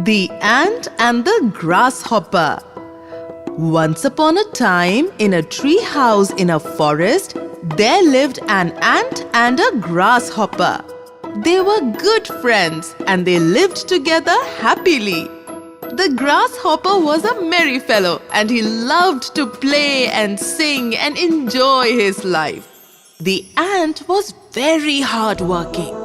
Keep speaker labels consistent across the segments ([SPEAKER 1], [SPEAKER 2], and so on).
[SPEAKER 1] The Ant and the Grasshopper. Once upon a time, in a tree house in a forest, there lived an ant and a grasshopper. They were good friends and they lived together happily. The grasshopper was a merry fellow and he loved to play and sing and enjoy his life. The ant was very hardworking.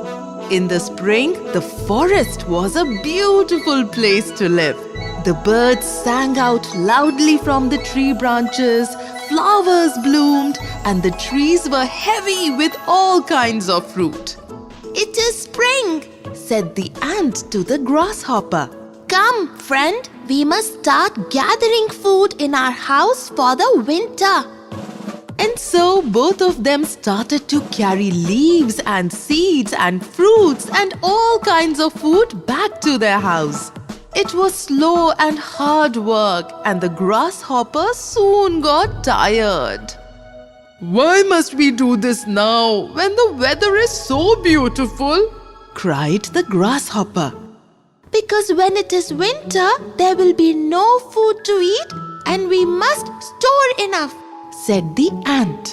[SPEAKER 1] In the spring, the forest was a beautiful place to live. The birds sang out loudly from the tree branches, flowers bloomed, and the trees were heavy with all kinds of fruit.
[SPEAKER 2] "It is spring," said the ant to the grasshopper. "Come, friend, we must start gathering food in our house for the winter."
[SPEAKER 1] And so both of them started to carry leaves and seeds and fruits and all kinds of food back to their house. It was slow and hard work, and the grasshopper soon got tired. "Why must we do this now when the weather is so beautiful?" cried the grasshopper.
[SPEAKER 2] "Because when it is winter, there will be no food to eat and we must store enough," said the ant.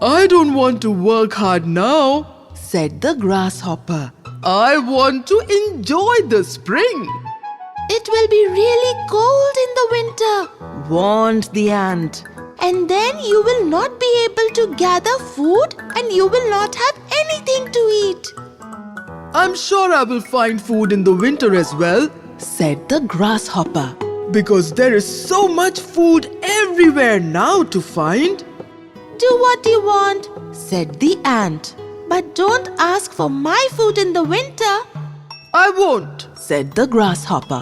[SPEAKER 1] "I don't want to work hard now," said the grasshopper. "I want to enjoy the spring."
[SPEAKER 2] "It will be really cold in the winter,"
[SPEAKER 1] warned the ant.
[SPEAKER 2] "and then you will not be able to gather food and you will not have anything to eat."
[SPEAKER 1] "I'm sure I will find food in the winter as well," said the grasshopper, "because there is so much food everywhere now to find."
[SPEAKER 2] "Do what you want," said the ant, "but don't ask for my food in the winter."
[SPEAKER 1] "I won't," said the grasshopper.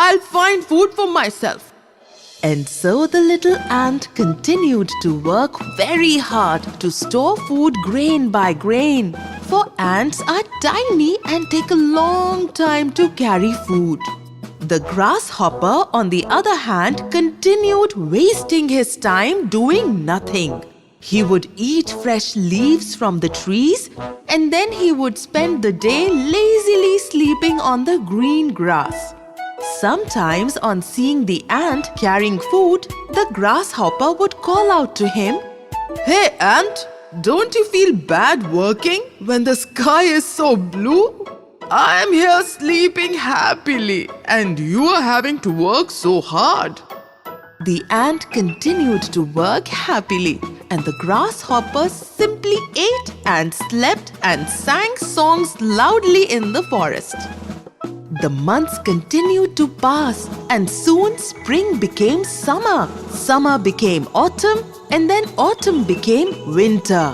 [SPEAKER 1] "I'll find food for myself." And so the little ant continued to work very hard to store food grain by grain, for ants are tiny and take a long time to carry food. The grasshopper, on the other hand, continued wasting his time doing nothing. He would eat fresh leaves from the trees and then he would spend the day lazily sleeping on the green grass. Sometimes, on seeing the ant carrying food, the grasshopper would call out to him, "Hey ant, don't you feel bad working when the sky is so blue? I am here sleeping happily and you are having to work so hard." The ant continued to work happily and the grasshopper simply ate and slept and sang songs loudly in the forest. The months continued to pass and soon spring became summer, summer became autumn, and then autumn became winter.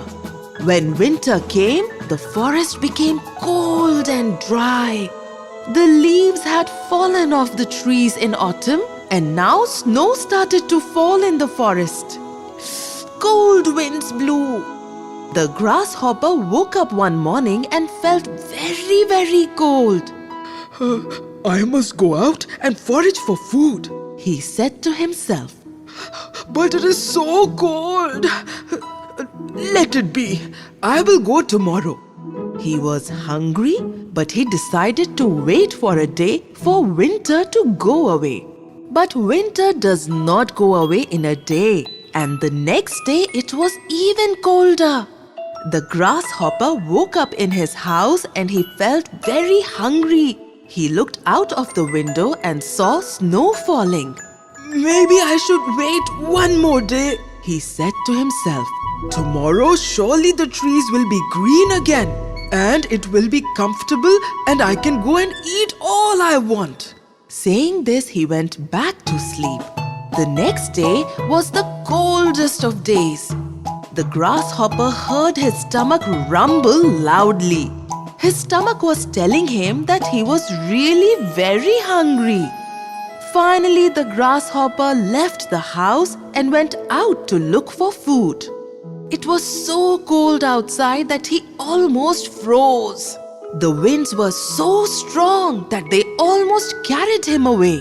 [SPEAKER 1] When winter came, the forest became cold and dry. The leaves had fallen off the trees in autumn and now snow started to fall in the forest. Cold winds blew. The grasshopper woke up one morning and felt very, very cold. "I must go out and forage for food," he said to himself. "But it is so cold. Let it be. I will go tomorrow." He was hungry, but he decided to wait for a day for winter to go away. But winter does not go away in a day, and the next day it was even colder. The grasshopper woke up in his house and he felt very hungry. He looked out of the window and saw snow falling. "Maybe I should wait one more day," he said to himself. "Tomorrow surely the trees will be green again and it will be comfortable and I can go and eat all I want." Saying this, he went back to sleep. The next day was the coldest of days. The grasshopper heard his stomach rumble loudly. His stomach was telling him that he was really very hungry. Finally, the grasshopper left the house and went out to look for food. It was so cold outside that he almost froze. The winds were so strong that they almost carried him away.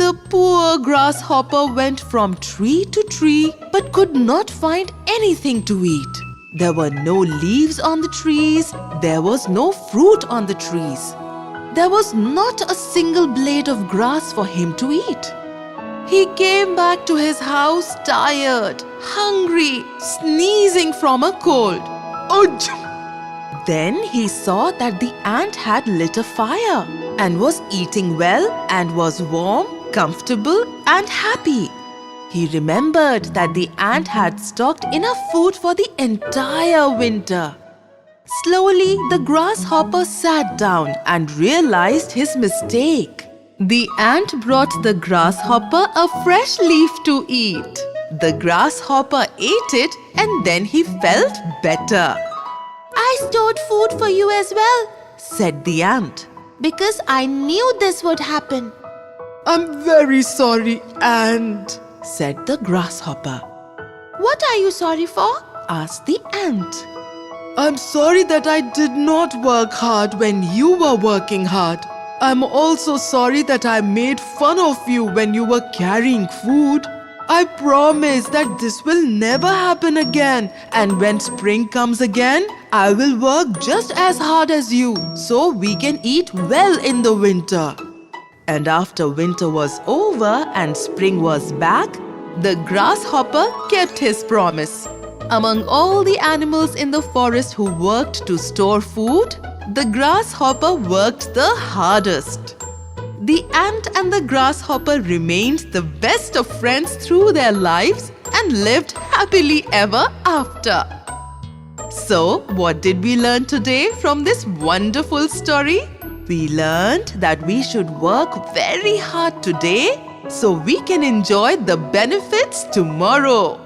[SPEAKER 1] The poor grasshopper went from tree to tree but could not find anything to eat. There were no leaves on the trees. There was no fruit on the trees. there was not a single blade of grass for him to eat. He came back to his house tired, hungry, sneezing from a cold. Ouch! Then he saw that the ant had lit a fire and was eating well and was warm, comfortable and happy. He remembered that the ant had stocked enough food for the entire winter. Slowly, the grasshopper sat down and realized his mistake. The ant brought the grasshopper a fresh leaf to eat. The grasshopper ate it and then he felt better.
[SPEAKER 2] I stored food for you as well,
[SPEAKER 1] Said the ant.
[SPEAKER 2] because I knew this would happen.
[SPEAKER 1] I'm very sorry, ant, said the grasshopper.
[SPEAKER 2] What are you sorry for?
[SPEAKER 1] Asked the ant. I'm sorry that I did not work hard when you were working hard. I'm also sorry that I made fun of you when you were carrying food. I promise that this will never happen again, and when spring comes again, I will work just as hard as you so we can eat well in the winter. And after winter was over and spring was back, the grasshopper kept his promise. Among all the animals in the forest who worked to store food, the grasshopper worked the hardest. The ant and the grasshopper remained the best of friends through their lives and lived happily ever after. So, what did we learn today from this wonderful story? We learned that we should work very hard today so we can enjoy the benefits tomorrow.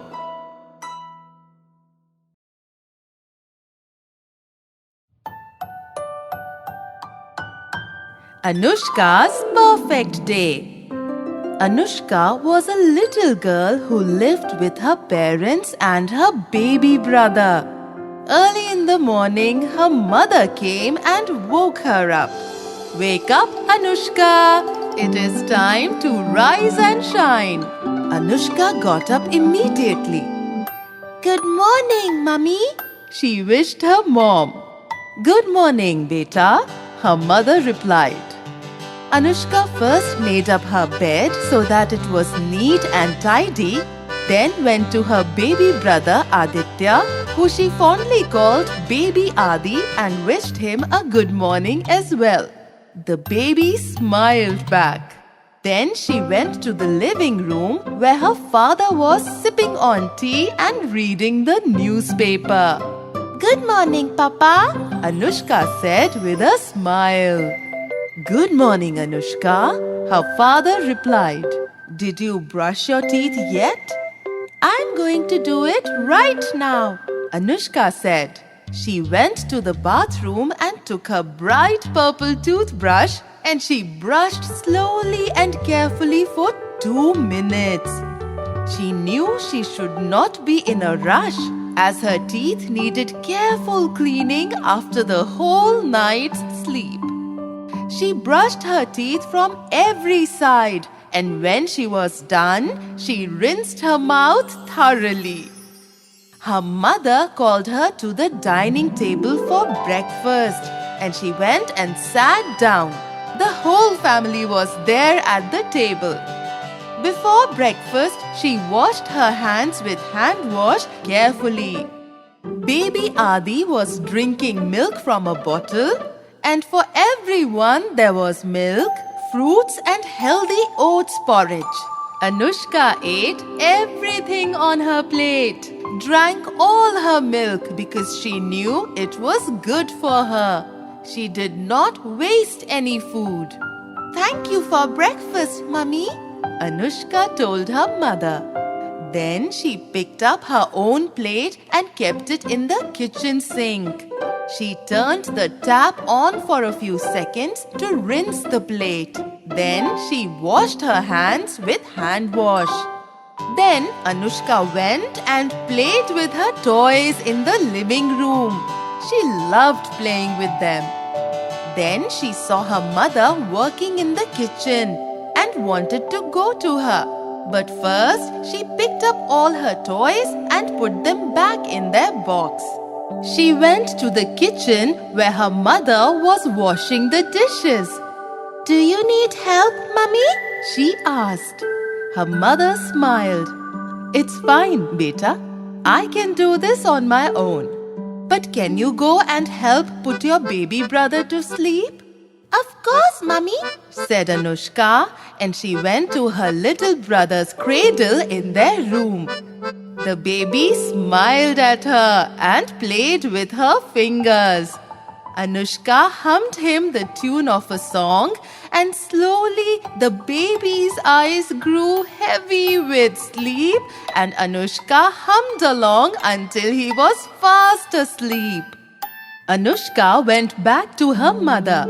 [SPEAKER 1] Anushka's perfect day. Anushka was a little girl who lived with her parents and her baby brother. Early in the morning, her mother came and woke her up. Wake up, Anushka! It is time to rise and shine. Anushka got up immediately.
[SPEAKER 2] Good morning, Mummy.
[SPEAKER 1] She wished her mom. Good morning, beta, her mother replied. Anushka first made up her bed so that it was neat and tidy, then went to her baby brother Aditya, who she fondly called Baby Adi, and wished him a good morning as well. The baby smiled back. Then she went to the living room where her father was sipping on tea and reading the newspaper.
[SPEAKER 2] Good morning, Papa.
[SPEAKER 1] Anushka said with a smile. Good morning, Anushka, her father replied. Did you brush your teeth yet?
[SPEAKER 2] I'm going to do it right now.
[SPEAKER 1] Anushka said. She went to the bathroom and took her bright purple toothbrush and she brushed slowly and carefully for 2 minutes. She knew she should not be in a rush as her teeth needed careful cleaning after the whole night's sleep. She brushed her teeth from every side, and when she was done, she rinsed her mouth thoroughly. Her mother called her to the dining table for breakfast, and she went and sat down. The whole family was there at the table. Before breakfast, she washed her hands with hand wash carefully. Baby Adi was drinking milk from a bottle, and for everyone there was milk, fruits and healthy oats porridge. Anushka ate everything on her plate, drank all her milk because she knew it was good for her. She did not waste any food.
[SPEAKER 2] Thank you for breakfast, Mummy.
[SPEAKER 1] Anushka told her mother. Then she picked up her own plate and kept it in the kitchen sink. She turned the tap on for a few seconds to rinse the plate. Then she washed her hands with hand wash. Then Anushka went and played with her toys in the living room. She loved playing with them. Then she saw her mother working in the kitchen and wanted to go to her. But first, she picked up all her toys and put them back in their box. She went to the kitchen where her mother was washing the dishes.
[SPEAKER 2] Do you need help, Mummy?
[SPEAKER 1] she asked. Her mother smiled. It's fine, beta. I can do this on my own. But can you go and help put your baby brother to sleep?
[SPEAKER 2] Of course, Mummy,
[SPEAKER 1] said Anushka, and she went to her little brother's cradle in their room. The baby smiled at her and played with her fingers. Anushka hummed him the tune of a song, and slowly the baby's eyes grew heavy with sleep, and Anushka hummed along until he was fast asleep. Anushka went back to her mother.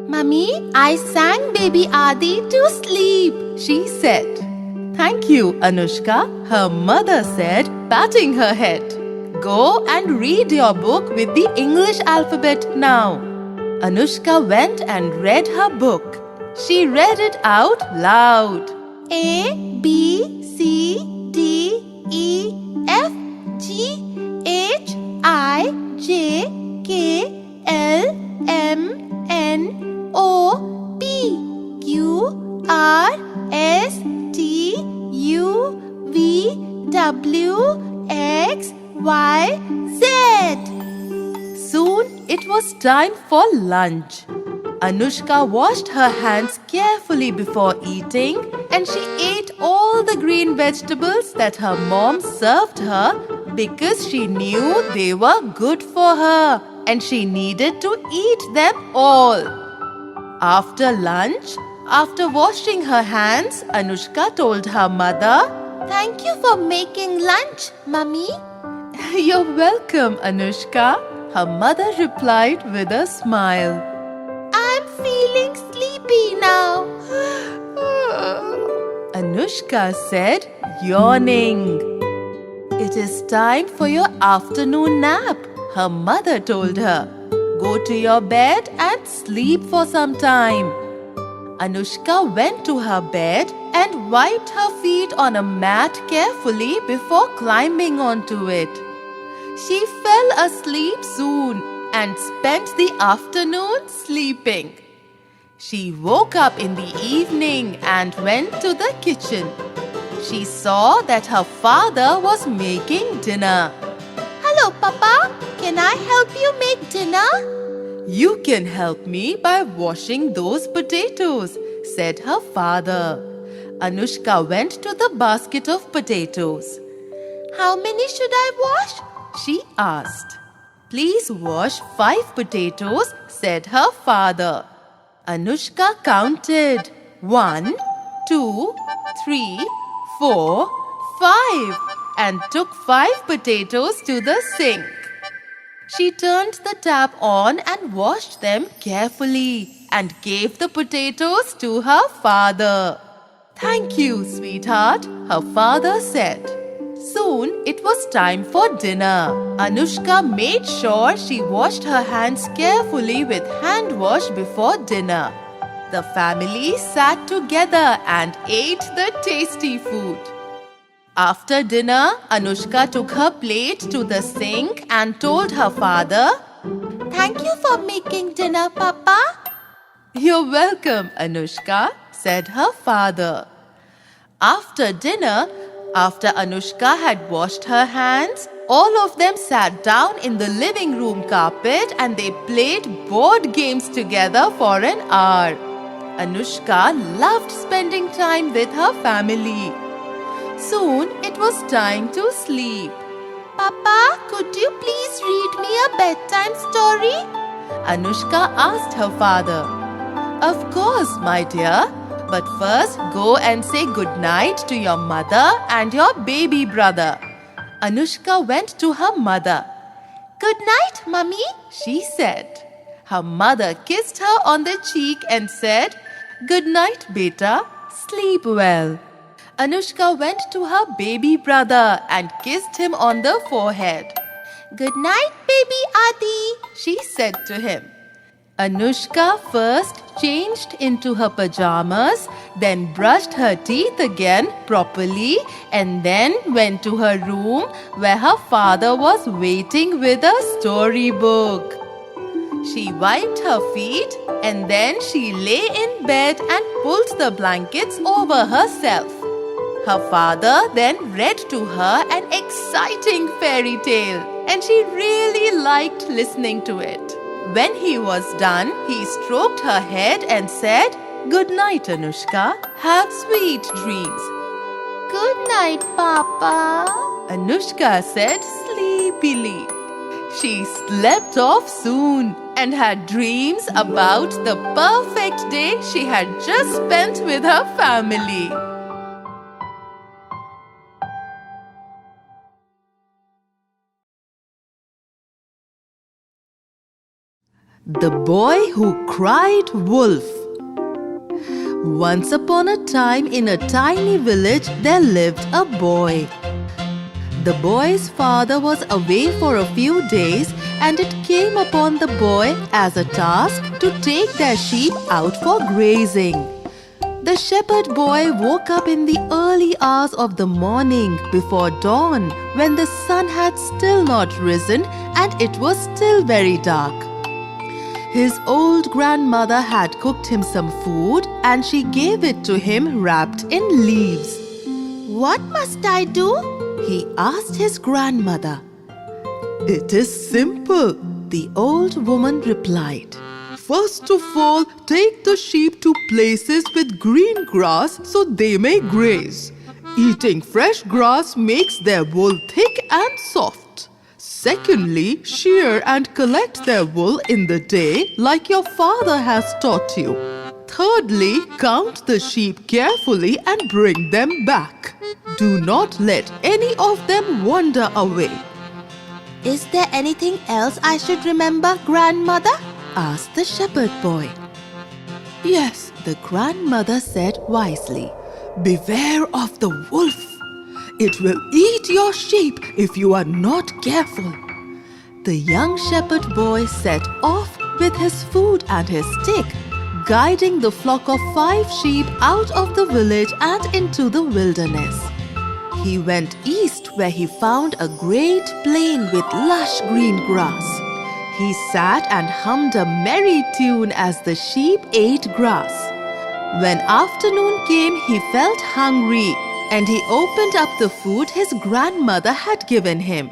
[SPEAKER 2] Mummy, I sang baby Adi to sleep,
[SPEAKER 1] she said. Thank you, Anushka, her mother said, patting her head. Go and read your book with the English alphabet now. Anushka went and read her book. She read it out loud.
[SPEAKER 2] A, B, C, D, E, F, G, H, I, J, K, L, M, N, O, P, Q, R, S, T, U, V, W, X, Y, Z.
[SPEAKER 1] Soon it was time for lunch. Anushka washed her hands carefully before eating, and she ate all the green vegetables that her mom served her because she knew they were good for her and she needed to eat them all. After lunch, after washing her hands, Anushka told her mother,
[SPEAKER 2] Thank you for making lunch, Mummy.
[SPEAKER 1] You're welcome, Anushka, her mother replied with a smile.
[SPEAKER 2] I'm feeling sleepy now.
[SPEAKER 1] Anushka said, yawning. It is time for your afternoon nap, her mother told her. Go to your bed and sleep for some time. Anushka went to her bed and wiped her feet on a mat carefully before climbing onto it. She fell asleep soon and spent the afternoon sleeping. She woke up in the evening and went to the kitchen. She saw that her father was making dinner.
[SPEAKER 2] Hello, Papa. Can I help you make dinner?
[SPEAKER 1] You can help me by washing those potatoes, said her father. Anushka went to the basket of potatoes.
[SPEAKER 2] How many should I wash?
[SPEAKER 1] She asked. Please wash 5 potatoes, said her father. Anushka counted 1, 2, 3, 4, 5 and took 5 potatoes to the sink. She turned the tap on and washed them carefully and gave the potatoes to her father. Thank you, sweetheart, her father said. Soon it was time for dinner. Anushka made sure she washed her hands carefully with hand wash before dinner. The family sat together and ate the tasty food. After dinner, Anushka took her plate to the sink and told her father,
[SPEAKER 2] Thank you for making dinner, Papa.
[SPEAKER 1] You're welcome, Anushka, said her father. After dinner, after Anushka had washed her hands, all of them sat down in the living room carpet and they played board games together for an hour. Anushka loved spending time with her family. Soon it was time to sleep.
[SPEAKER 2] Papa, could you please read me a bedtime story?
[SPEAKER 1] Anushka asked her father. Of course, my dear. But first, go and say good night to your mother and your baby brother. Anushka went to her mother.
[SPEAKER 2] Good night, Mummy,
[SPEAKER 1] she said. Her mother kissed her on the cheek and said, Good night, beta. Sleep well. Anushka went to her baby brother and kissed him on the forehead.
[SPEAKER 2] Good night, baby Adi,
[SPEAKER 1] she said to him. Anushka first changed into her pajamas, then brushed her teeth again properly, and then went to her room where her father was waiting with a storybook. She wiped her feet and then she lay in bed and pulled the blankets over herself. Her father then read to her an exciting fairy tale and she really liked listening to it. When he was done, he stroked her head and said, "Good night, Anushka. Have sweet dreams."
[SPEAKER 2] Good night, Papa.
[SPEAKER 1] Anushka said sleepily. She slept off soon and had dreams about the perfect day she had just spent with her family. The Boy Who Cried Wolf. Once upon a time, in a tiny village, there lived a boy. The boy's father was away for a few days, and it came upon the boy as a task to take their sheep out for grazing. The shepherd boy woke up in the early hours of the morning before dawn, when the sun had still not risen and it was still very dark. His old grandmother had cooked him some food and she gave it to him wrapped in leaves.
[SPEAKER 2] What must I do?
[SPEAKER 1] He asked his grandmother. It is simple, the old woman replied. First of all, take the sheep to places with green grass so they may graze. Eating fresh grass makes their wool thick and soft. Secondly, shear and collect their wool in the day like your father has taught you. Thirdly, count the sheep carefully and bring them back. Do not let any of them wander away.
[SPEAKER 2] Is there anything else I should remember, grandmother?
[SPEAKER 1] Asked the shepherd boy. Yes, the grandmother said wisely. Beware of the wolf. It will eat your sheep if you are not careful. The young shepherd boy set off with his food and his stick, guiding the flock of 5 sheep out of the village and into the wilderness. He went east where he found a great plain with lush green grass. He sat and hummed a merry tune as the sheep ate grass. When afternoon came, he felt hungry and he opened up the food his grandmother had given him.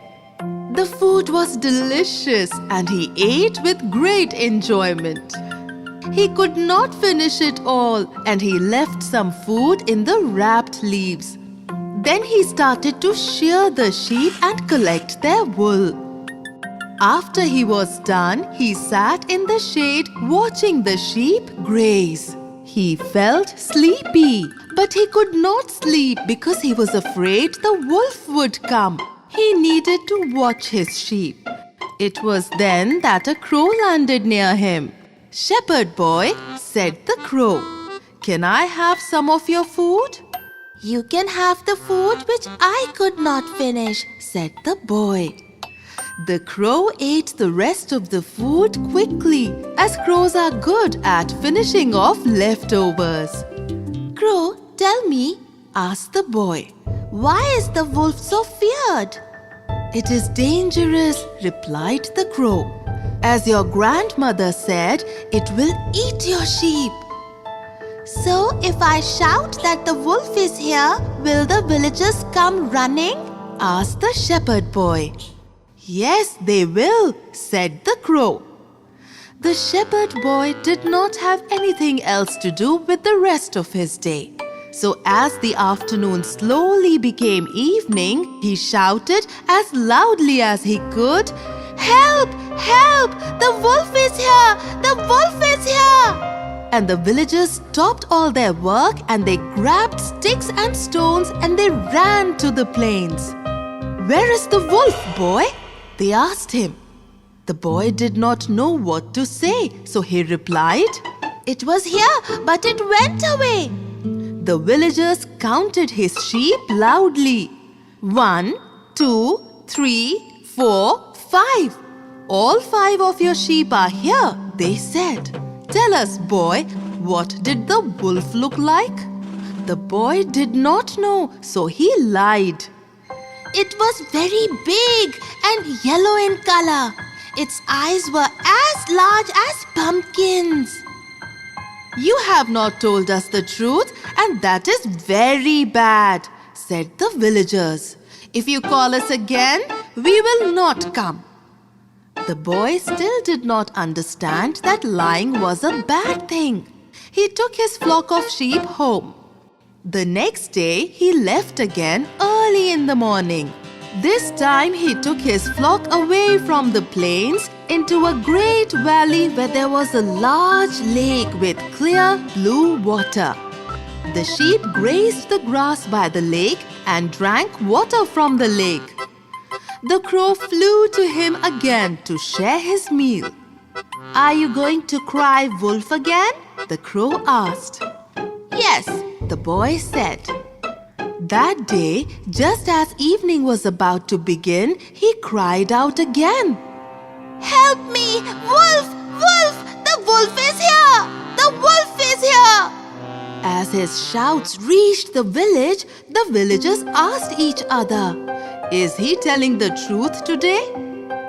[SPEAKER 1] The food was delicious and he ate with great enjoyment. He could not finish it all and he left some food in the wrapped leaves. Then he started to shear the sheep and collect their wool. After he was done, he sat in the shade watching the sheep graze. He felt sleepy, but he could not sleep because he was afraid the wolf would come. He needed to watch his sheep. It was then that a crow landed near him. "Shepherd boy," said the crow, "can I have some of your food?"
[SPEAKER 2] You can have the food which I could not finish, said the boy.
[SPEAKER 1] The crow ate the rest of the food quickly, as crows are good at finishing off leftovers.
[SPEAKER 2] Crow, tell me, asked the boy, why is the wolf so feared?
[SPEAKER 1] It is dangerous, replied the crow. As your grandmother said, it will eat your sheep.
[SPEAKER 2] So if I shout that the wolf is here, will the villagers come running?
[SPEAKER 1] Asked the shepherd boy. Yes, they will, said the crow. The shepherd boy did not have anything else to do with the rest of his day. So as the afternoon slowly became evening, he shouted as loudly as he could, "Help! Help! The wolf is here! The wolf is here!" And the villagers stopped all their work and they grabbed sticks and stones and they ran to the plains. "Where is the wolf, boy?" they asked him. The boy did not know what to say, so he replied,
[SPEAKER 2] "It was here, but it went away."
[SPEAKER 1] The villagers counted his sheep loudly. 1, 2, 3, 4, 5. All 5 of your sheep are here, they said. Tell us, boy, what did the wolf look like? The boy did not know, so he lied.
[SPEAKER 2] It was very big and yellow in color. Its eyes were as as large as pumpkins.
[SPEAKER 1] You have not told us the truth, and that is very bad, said the villagers. If you call us again, we will not come. The boy still did not understand that lying was a bad thing. He took his flock of sheep home. The next day, he left again early in the morning. This time, he took his flock away from the plains into a great valley where there was a large lake with clear blue water. The sheep grazed the grass by the lake and drank water from the lake. The crow flew to him again to share his meal. "Are you going to cry wolf again?" the crow asked. "Yes," the boy said. That day, just as evening was about to begin, he cried out again.
[SPEAKER 2] "Help me! Wolf! Wolf! The wolf is here! The wolf is here!"
[SPEAKER 1] As his shouts reached the villagers asked each other, "Is he telling the truth today?"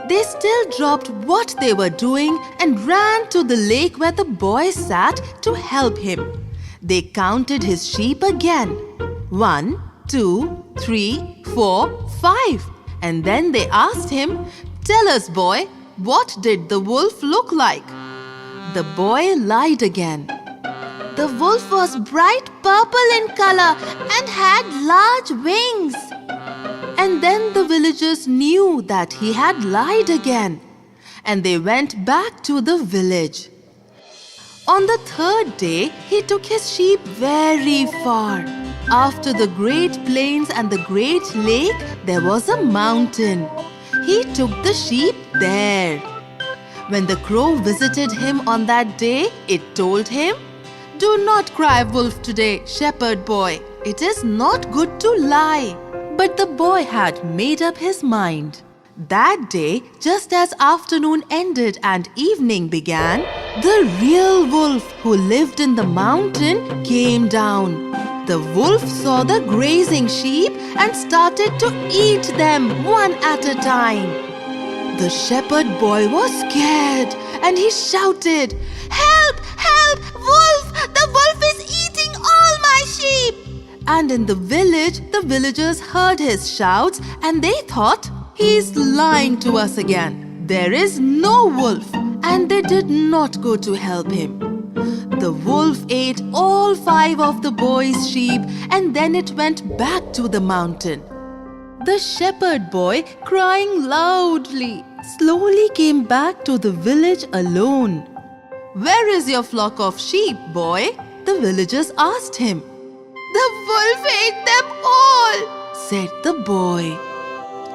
[SPEAKER 1] They still dropped what they were doing and ran to the lake where the boy sat to help him. They counted his sheep again. 1, 2, 3, 4, 5. And then they asked him, "Tell us, boy, what did the wolf look like?" The boy lied again.
[SPEAKER 2] The wolf was bright purple in color and had large wings.
[SPEAKER 1] And then the villagers knew that he had lied again, and they went back to the village. On the third day, he took his sheep very far. After the great plains and the great lake, there was a mountain. He took the sheep there. When the crow visited him on that day, it told him, "Do not cry wolf today, shepherd boy. It is not good to lie." But the boy had made up his mind. That day, just as afternoon ended and evening began, the real wolf who lived in the mountain came down. The wolf saw the grazing sheep and started to eat them one at a time. The shepherd boy was scared and he shouted, "Help! Help! Wolf! The wolf is eating all my sheep!" And in the village, the villagers heard his shouts and they thought, "He's lying to us again. There is no wolf." And they did not go to help him. The wolf ate all 5 of the boy's sheep and then it went back to the mountain. The shepherd boy, crying loudly, slowly came back to the village alone. "Where is your flock of sheep, boy?" the villagers asked him.
[SPEAKER 2] "The wolf ate them all,"
[SPEAKER 1] said the boy.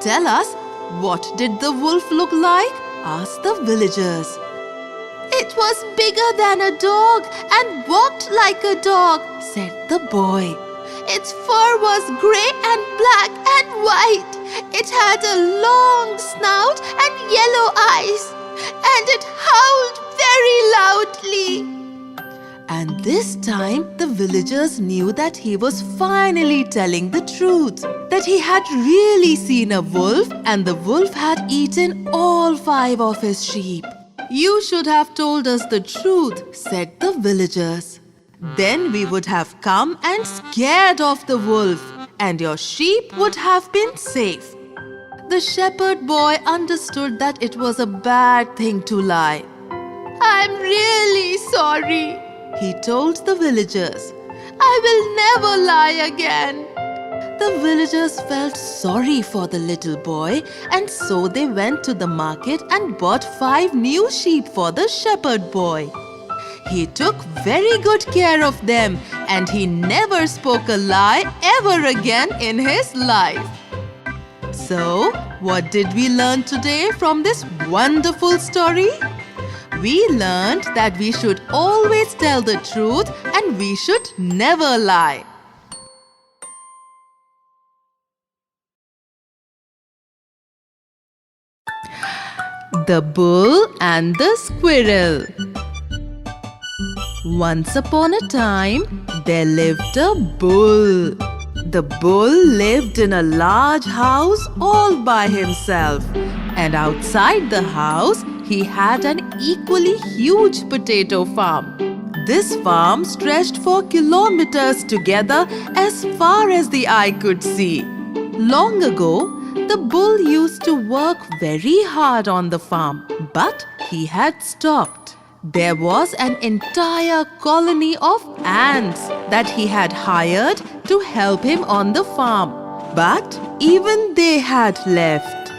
[SPEAKER 1] "Tell us, what did the wolf look like?" asked the villagers.
[SPEAKER 2] "It was bigger than a dog and walked like a dog,"
[SPEAKER 1] said the boy.
[SPEAKER 2] "Its fur was grey and black and white. It had a long snout and yellow eyes, and it howled very loudly."
[SPEAKER 1] And this time, the villagers knew that he was finally telling the truth. That he had really seen a wolf and the wolf had eaten all 5 of his sheep. "You should have told us the truth," said the villagers. "Then we would have come and scared off the wolf, and your sheep would have been safe." The shepherd boy understood that it was a bad thing to lie.
[SPEAKER 2] "I'm really sorry,"
[SPEAKER 1] he told the villagers.
[SPEAKER 2] "I will never lie again."
[SPEAKER 1] The villagers felt sorry for the little boy, and so they went to the market and bought 5 new sheep for the shepherd boy. He took very good care of them, and he never spoke a lie ever again in his life. So, what did we learn today from this wonderful story? We learned that we should always tell the truth and we should never lie. The Bull and the Squirrel. Once upon a time, there lived a bull. The bull lived in a large house all by himself, and outside the house, he had an equally huge potato farm. This farm stretched for kilometers together as far as the eye could see. Long ago, the bull used to work very hard on the farm, but he had stopped. There was an entire colony of ants that he had hired to help him on the farm. But even they had left.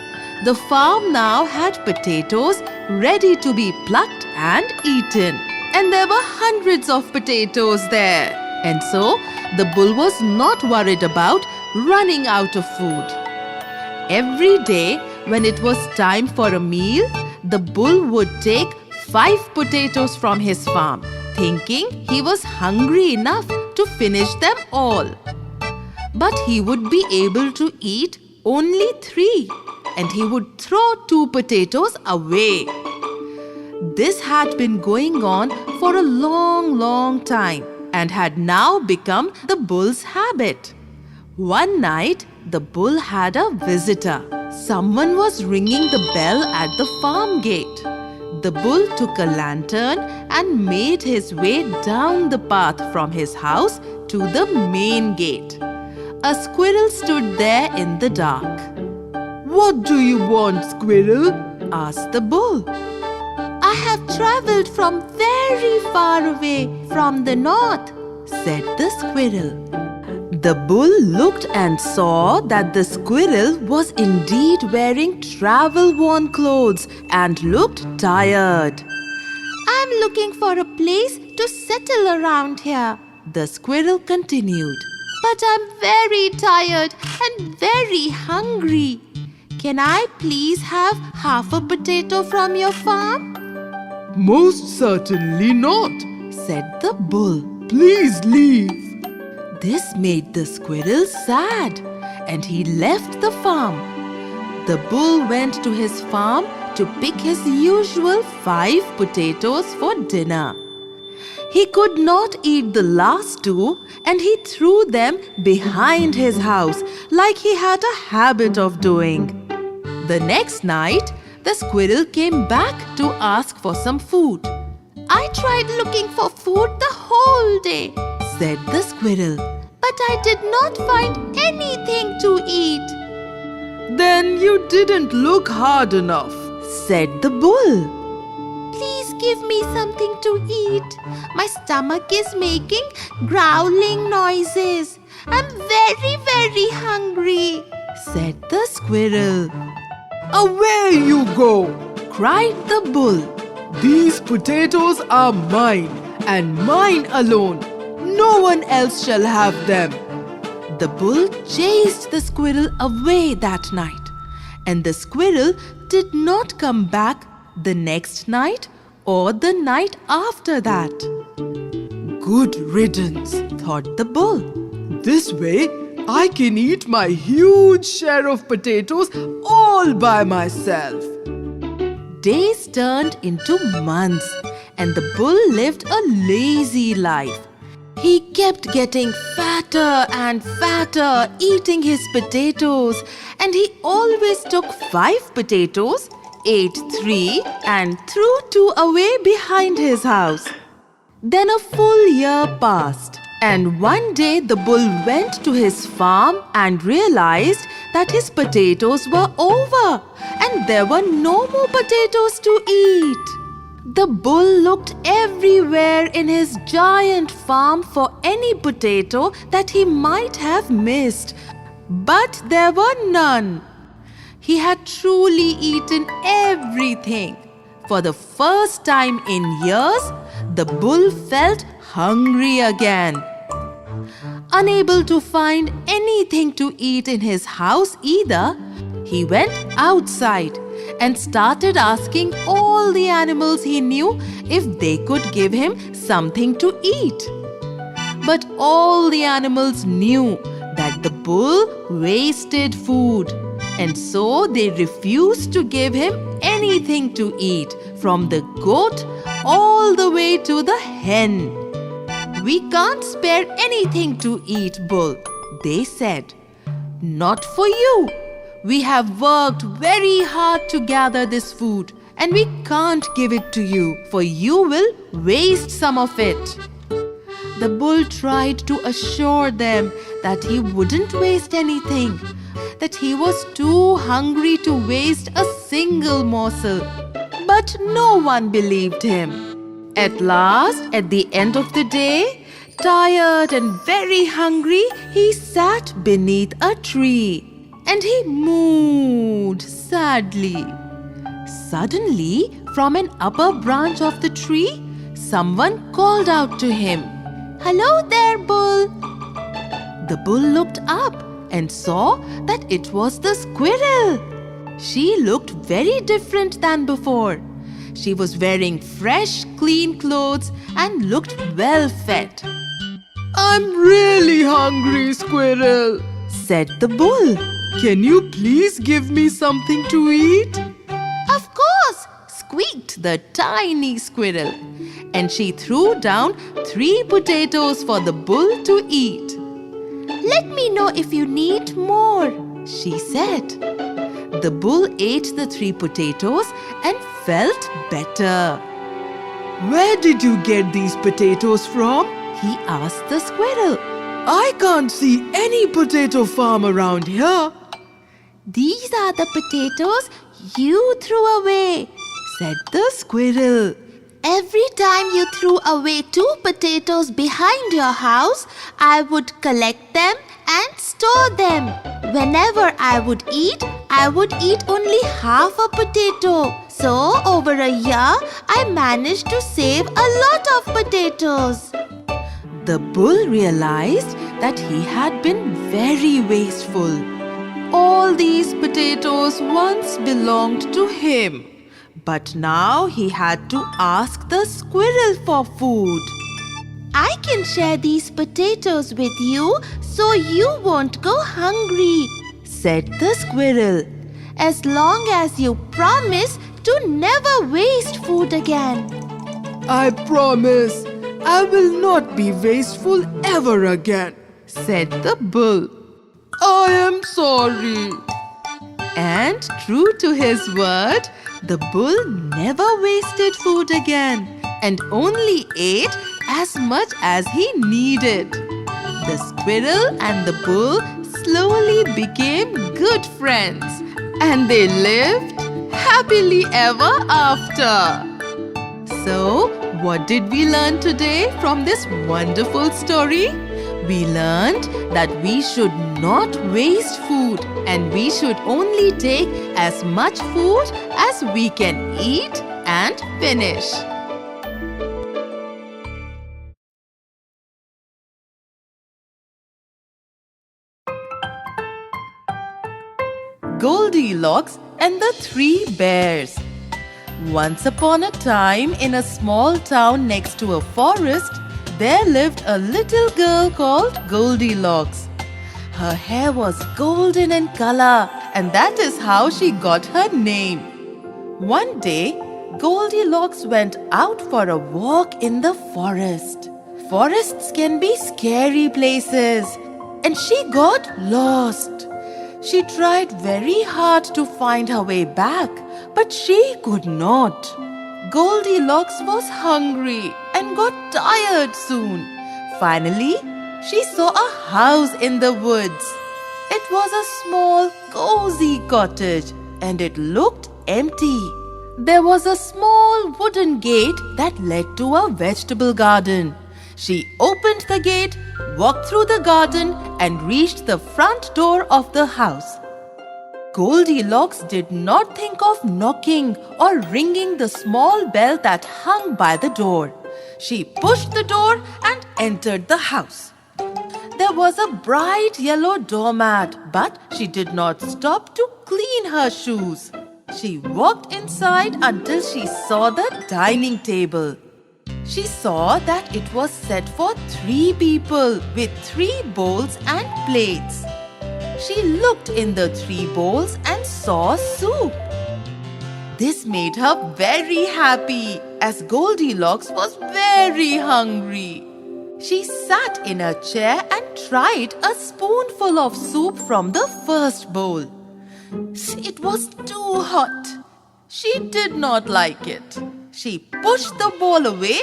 [SPEAKER 1] The farm now had potatoes ready to be plucked and eaten. And there were hundreds of potatoes there. And so the bull was not worried about running out of food. Every day when it was time for a meal, the bull would take 5 potatoes from his farm, thinking he was hungry enough to finish them all. But he would be able to eat only 3, and he would throw 2 potatoes away. This had been going on for a long time and had now become the bull's habit. One night, the bull had a visitor. Someone was ringing the bell at the farm gate. The bull took a lantern and made his way down the path from his house to the main gate. A squirrel stood there in the dark. "What do you want, squirrel?" asked the bull.
[SPEAKER 2] I have travelled from very far away from the north,
[SPEAKER 1] said the squirrel. The bull looked and saw that the squirrel was indeed wearing travel-worn clothes and looked tired.
[SPEAKER 2] I'm looking for a place to settle around here,
[SPEAKER 1] the squirrel continued.
[SPEAKER 2] But I'm very tired and very hungry. Can I please have half a potato from your farm?
[SPEAKER 3] Most certainly not,
[SPEAKER 1] said the bull.
[SPEAKER 3] Please leave.
[SPEAKER 1] This made the squirrel sad, and he left the farm. The bull went to his farm to pick his usual 5 potatoes for dinner. He could not eat the last 2, and he threw them behind his house like he had a habit of doing. The next night, the squirrel came back to ask for some food.
[SPEAKER 2] I tried looking for food the whole day,
[SPEAKER 1] said the squirrel,
[SPEAKER 2] but I did not find anything to eat.
[SPEAKER 3] Then you didn't look hard enough,
[SPEAKER 1] said the bull.
[SPEAKER 2] Please give me something to eat. My stomach is making growling noises. I'm very, very hungry,
[SPEAKER 1] said the squirrel.
[SPEAKER 3] Away you go,
[SPEAKER 1] cried the bull.
[SPEAKER 3] These potatoes are mine and mine alone. No one else shall have them.
[SPEAKER 1] The bull chased the squirrel away that night, and the squirrel did not come back the next night or the night after that.
[SPEAKER 3] Good riddance,
[SPEAKER 1] thought the bull.
[SPEAKER 3] This way, I can eat my huge share of potatoes all by myself.
[SPEAKER 1] Days turned into months, and the bull lived a lazy life. He kept getting fatter and fatter, eating his potatoes, and he always took 5 potatoes, ate 3, and threw 2 away behind his house. Then a full year passed, and one day the bull went to his farm and realized that his potatoes were over, and there were no more potatoes to eat. The bull looked everywhere in his giant farm for any potato that he might have missed, but there were none. He had truly eaten everything. For the first time in years, the bull felt hungry again. Unable to find anything to eat in his house either, he went outside and started asking all the animals he knew if they could give him something to eat. But all the animals knew that the bull wasted food, and so they refused to give him anything to eat, from the goat all the way to the hen. "We can't spare anything to eat, bull," they said. "Not for you. We have worked very hard to gather this food, and we can't give it to you, for you will waste some of it." The bull tried to assure them that he wouldn't waste anything, that he was too hungry to waste a single morsel. But no one believed him. At last, at the end of the day, tired and very hungry, he sat beneath a tree and he mooed sadly. Suddenly, from an upper branch of the tree, someone called out to him,
[SPEAKER 2] "Hello there, Bull."
[SPEAKER 1] The bull looked up and saw that it was the squirrel. She looked very different than before. She was wearing fresh, clean clothes and looked well fed.
[SPEAKER 3] "I'm really hungry, squirrel,"
[SPEAKER 1] Said the bull.
[SPEAKER 3] "Can you please give me something to eat?"
[SPEAKER 2] "Of course,"
[SPEAKER 1] Squeaked the tiny squirrel, and she threw down 3 potatoes for the bull to eat.
[SPEAKER 2] "Let me know if you need more,"
[SPEAKER 1] She said. The bull ate the 3 potatoes and felt better.
[SPEAKER 3] "Where did you get these potatoes from?"
[SPEAKER 1] He asked the squirrel.
[SPEAKER 3] "I can't see any potato farm around here."
[SPEAKER 2] "These are the potatoes you threw away,"
[SPEAKER 1] Said the squirrel.
[SPEAKER 2] "Every time you threw away 2 potatoes behind your house, I would collect them and store them. Whenever I would eat only half a potato. So, over a year, I managed to save a lot of potatoes."
[SPEAKER 1] The bull realized that he had been very wasteful. All these potatoes once belonged to him, but now he had to ask the squirrel for food.
[SPEAKER 2] "I can share these potatoes with you so you won't go hungry,"
[SPEAKER 1] Said the squirrel.
[SPEAKER 2] "as long as you promise to never waste food again."
[SPEAKER 3] "I promise I will not be wasteful ever again,"
[SPEAKER 1] Said the bull.
[SPEAKER 3] "I am sorry."
[SPEAKER 1] And true to his word, the bull never wasted food again and only ate as much as he needed. The squirrel and the bull slowly became good friends, and they lived happily ever after. So, what did we learn today from this wonderful story? We learned that we should not waste food and we should only take as much food as we can eat and finish. Goldilocks and the 3 Bears. Once upon a time, in a small town next to a forest, there lived a little girl called Goldilocks. Her hair was golden in color, and that is how she got her name. One day, Goldilocks went out for a walk in the forest. Forests can be scary places, and she got lost. She tried very hard to find her way back, but she could not. Goldilocks was hungry and got tired soon. Finally, she saw a house in the woods. It was a small, cozy cottage, and it looked empty. There was a small wooden gate that led to a vegetable garden. She opened the gate, walked through the garden, and reached the front door of the house. Goldilocks did not think of knocking or ringing the small bell that hung by the door. She pushed the door and entered the house. There was a bright yellow doormat, but she did not stop to clean her shoes. She walked inside until she saw the dining table. She saw that it was set for 3 people with 3 bowls and plates. She looked in the 3 bowls and saw soup. This made her very happy, as Goldilocks was very hungry. She sat in a chair and tried a spoonful of soup from the first bowl. It was too hot. She did not like it. She pushed the bowl away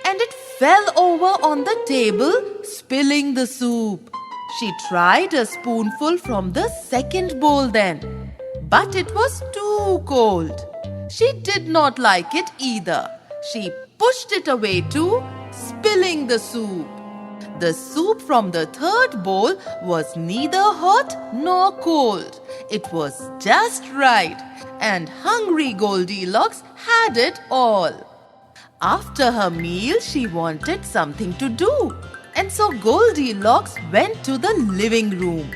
[SPEAKER 1] and it fell over on the table, spilling the soup. She tried a spoonful from the second bowl then, but it was too cold. She did not like it either. She pushed it away too, spilling the soup. The soup from the third bowl was neither hot nor cold. It was just right, and hungry Goldilocks had it all. After her meal, she wanted something to do, and so Goldilocks went to the living room.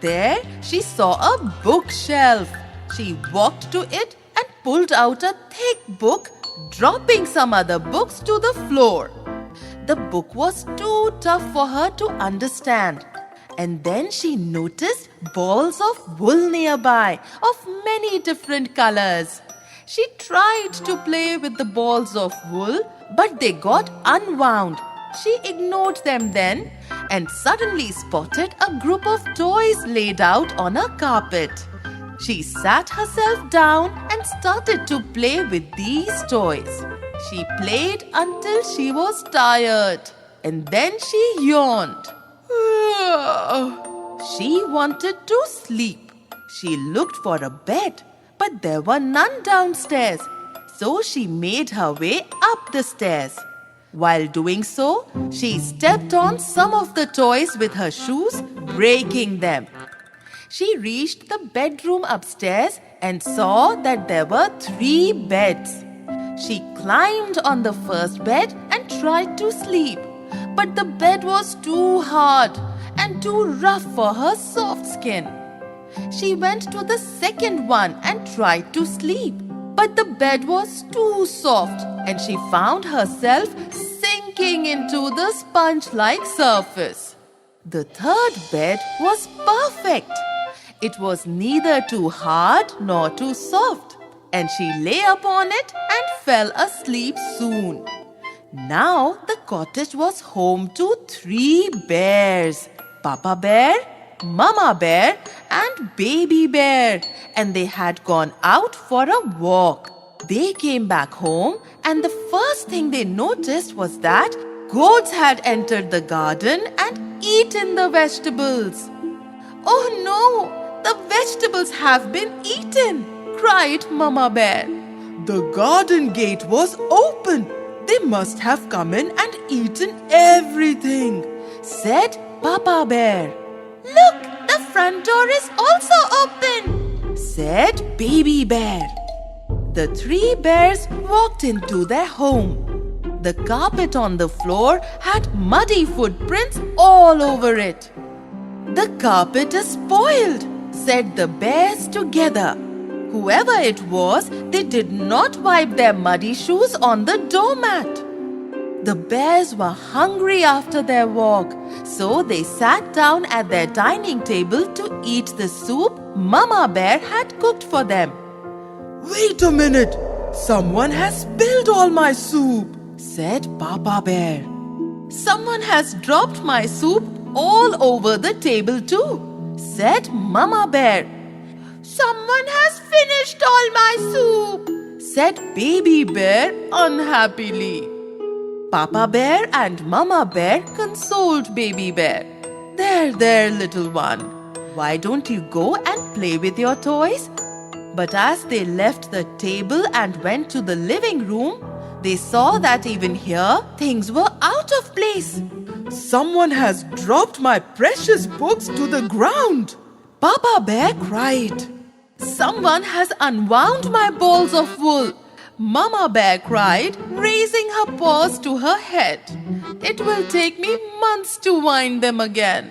[SPEAKER 1] There, she saw a bookshelf. She walked to it and pulled out a thick book, dropping some other books to the floor. The book was too tough for her to understand. And then she noticed balls of wool nearby of many different colors. She tried to play with the balls of wool, but they got unwound. She ignored them then and suddenly spotted a group of toys laid out on a carpet. She sat herself down and started to play with these toys. She played until she was tired, and then she yawned. She wanted to sleep. She looked for a bed, but there were none downstairs. So she made her way up the stairs. While doing so, she stepped on some of the toys with her shoes, breaking them. She reached the bedroom upstairs and saw that there were 3 beds. She climbed on the first bed and tried to sleep, but the bed was too hard and too rough for her soft skin. She went to the second one and tried to sleep, but the bed was too soft and she found herself sinking into the sponge-like surface. The third bed was perfect. It was neither too hard nor too soft, and she lay upon it and fell asleep soon. Now the cottage was home to 3 bears: Papa Bear, Mama Bear, and Baby Bear, and they had gone out for a walk. They came back home, and the first thing they noticed was that goats had entered the garden and eaten the vegetables. "Oh no, the vegetables have been eaten!" cried Mama Bear.
[SPEAKER 3] The garden gate was open. They must have come in and eaten everything,
[SPEAKER 1] said Papa Bear.
[SPEAKER 2] "Look, the front door is also open,"
[SPEAKER 1] said Baby Bear. The 3 bears walked into their home. The carpet on the floor had muddy footprints all over it. "The carpet is spoiled," said the bears together. Whoever it was, they did not wipe their muddy shoes on the doormat. The bears were hungry after their walk, so they sat down at their dining table to eat the soup Mama Bear had cooked for them.
[SPEAKER 3] "Wait a minute! Someone has spilled all my soup,"
[SPEAKER 1] said Papa Bear. "Someone has dropped my soup all over the table too," said Mama Bear.
[SPEAKER 2] "Someone has finished all my soup,"
[SPEAKER 1] said Baby Bear unhappily. Papa Bear and Mama Bear consoled Baby Bear. There, little one. Why don't you go and play with your toys?" But as they left the table and went to the living room, they saw that even here things were out of place.
[SPEAKER 3] "Someone has dropped my precious books to the ground,"
[SPEAKER 1] Papa Bear cried. "Someone has unwound my balls of wool," Mama Bear cried, raising her paws to her head. "It will take me months to wind them again."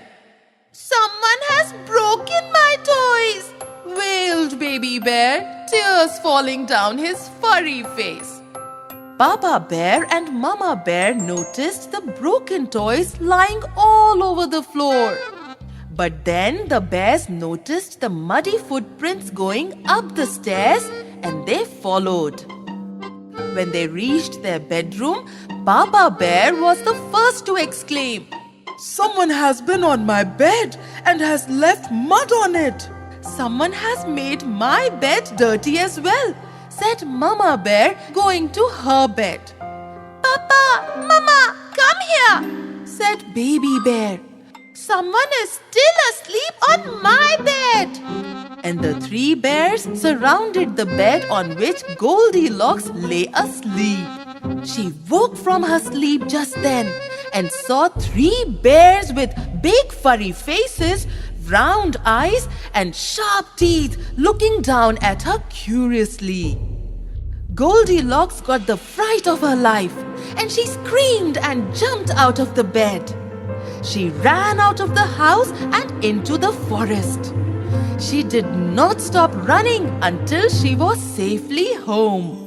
[SPEAKER 2] "Someone has broken my toys,"
[SPEAKER 1] wailed Baby Bear, tears falling down his furry face. Papa Bear and Mama Bear noticed the broken toys lying all over the floor. But then the bears noticed the muddy footprints going up the stairs and they followed. When they reached their bedroom, Papa Bear was the first to exclaim,
[SPEAKER 3] "Someone has been on my bed and has left mud on it."
[SPEAKER 1] "Someone has made my bed dirty as well," said Mama Bear, going to her bed.
[SPEAKER 2] Papa, Mama, come here,
[SPEAKER 1] said Baby Bear.
[SPEAKER 2] someone is still asleep on my bed.
[SPEAKER 1] And the three bears surrounded the bed on which Goldilocks lay asleep. She woke from her sleep just then and saw three bears with big furry faces, round eyes and sharp teeth looking down at her curiously. Goldilocks got the fright of her life and she screamed and jumped out of the bed. She ran out of the house and into the forest. She did not stop running until she was safely home.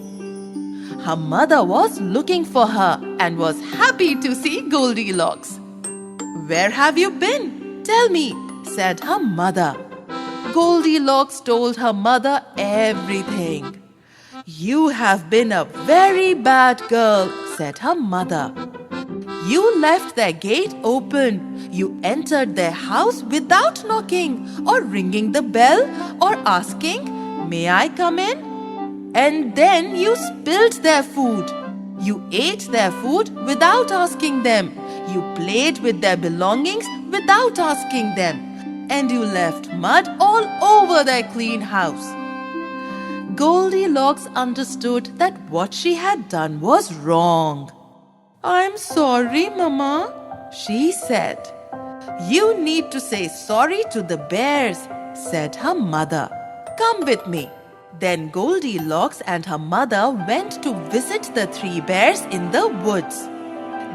[SPEAKER 1] Her mother was looking for her and was happy to see Goldilocks. "Where have you been? Tell me," said her mother. Goldilocks told her mother everything. "You have been a very bad girl," said her mother. "You left their gate open. You entered their house without knocking or ringing the bell or asking, 'May I come in?' And then you spilled their food. You ate their food without asking them. You played with their belongings without asking them. And you left mud all over their clean house." Goldilocks understood that what she had done was wrong. "I'm sorry, Mama," she said. "You need to say sorry to the bears," said her mother. "Come with me." Then Goldilocks and her mother went to visit the three bears in the woods.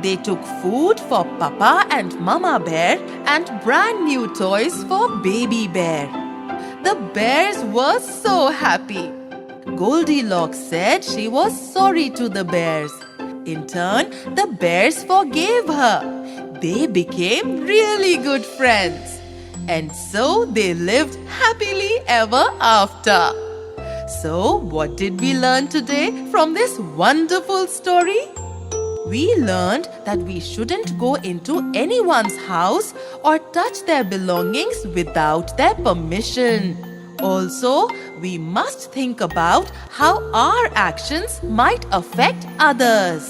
[SPEAKER 1] They took food for Papa and Mama Bear and brand new toys for Baby Bear. The bears were so happy. Goldilocks said she was sorry to the bears. In turn, the bears forgave her. They became really good friends. And so they lived happily ever after. So, what did we learn today from this wonderful story? We learned that we shouldn't go into anyone's house or touch their belongings without their permission. Also, we must think about how our actions might affect others.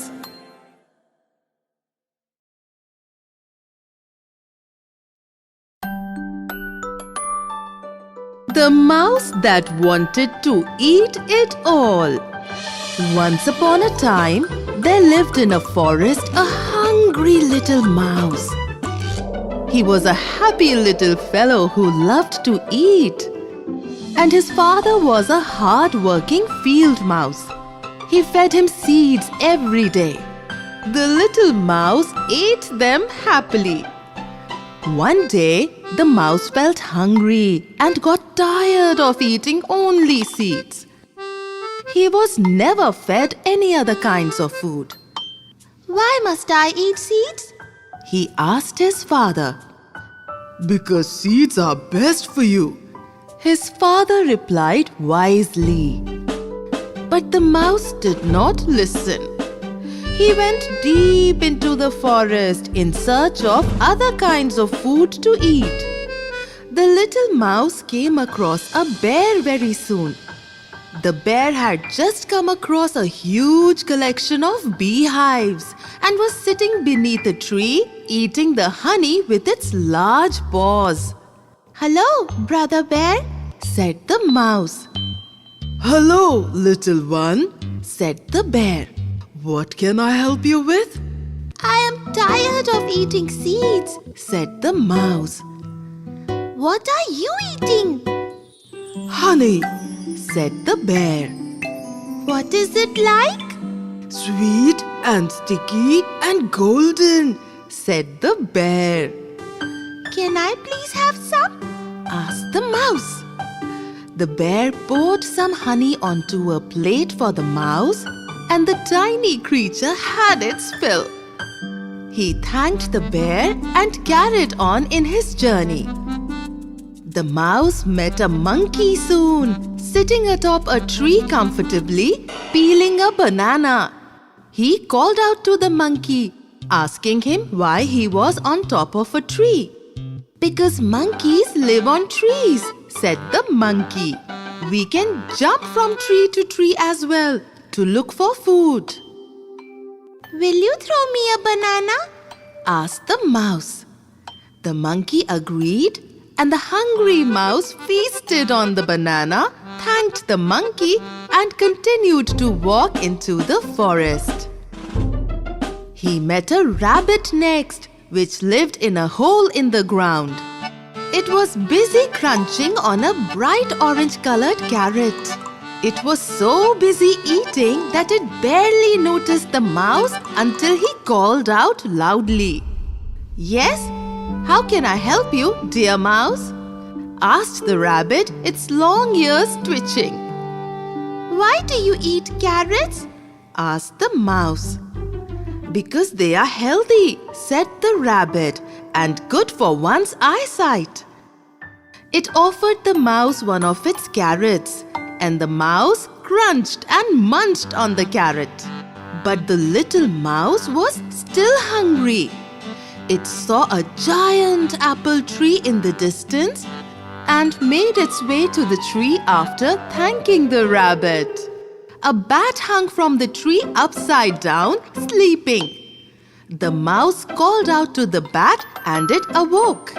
[SPEAKER 1] The mouse that wanted to eat it all. Once upon a time, there lived in a forest a hungry little mouse. He was a happy little fellow who loved to eat. And his father was a hard-working field mouse. He fed him seeds every day. The little mouse ate them happily. One day, the mouse felt hungry and got tired of eating only seeds. He was never fed any other kinds of food.
[SPEAKER 2] Why must I eat seeds?
[SPEAKER 1] He asked his father.
[SPEAKER 3] Because seeds are best for you.
[SPEAKER 1] His father replied wisely. But the mouse did not listen. He went deep into the forest in search of other kinds of food to eat. The little mouse came across a bear very soon. The bear had just come across a huge collection of beehives and was sitting beneath a tree eating the honey with its large paws.
[SPEAKER 2] Hello, Brother Bear,
[SPEAKER 1] said the mouse.
[SPEAKER 3] Hello, little one,
[SPEAKER 1] said the bear.
[SPEAKER 3] What can I help you with?
[SPEAKER 2] I am tired of eating seeds,
[SPEAKER 1] said the mouse.
[SPEAKER 2] What are you eating?
[SPEAKER 3] Honey,
[SPEAKER 1] said the bear.
[SPEAKER 2] What is it like?
[SPEAKER 3] Sweet and sticky and golden,
[SPEAKER 1] said the bear.
[SPEAKER 2] Can I please have some?
[SPEAKER 1] asked the mouse. The bear poured some honey onto a plate for the mouse, and the tiny creature had its fill. He thanked the bear and carried on in his journey. The mouse met a monkey soon, sitting atop a tree comfortably, peeling a banana. He called out to the monkey, asking him why he was on top of a tree. "Because monkeys live on trees," said the monkey. We can jump from tree to tree as well to look for food.
[SPEAKER 2] Will you throw me a banana?
[SPEAKER 1] Asked the mouse. The monkey agreed, and the hungry mouse feasted on the banana, thanked the monkey, and continued to walk into the forest. He met a rabbit next, which lived in a hole in the ground. It was busy crunching on a bright orange-colored carrot. It was so busy eating that it barely noticed the mouse until he called out loudly. "Yes? How can I help you, dear mouse?" asked the rabbit, its long ears twitching.
[SPEAKER 2] Why do you eat carrots?
[SPEAKER 1] asked the mouse. "Because they are healthy," said the rabbit, "and good for one's eyesight." It offered the mouse one of its carrots, and the mouse crunched and munched on the carrot. But the little mouse was still hungry. It saw a giant apple tree in the distance and made its way to the tree after thanking the rabbit. A bat hung from the tree upside down, sleeping. The mouse called out to the bat and it awoke.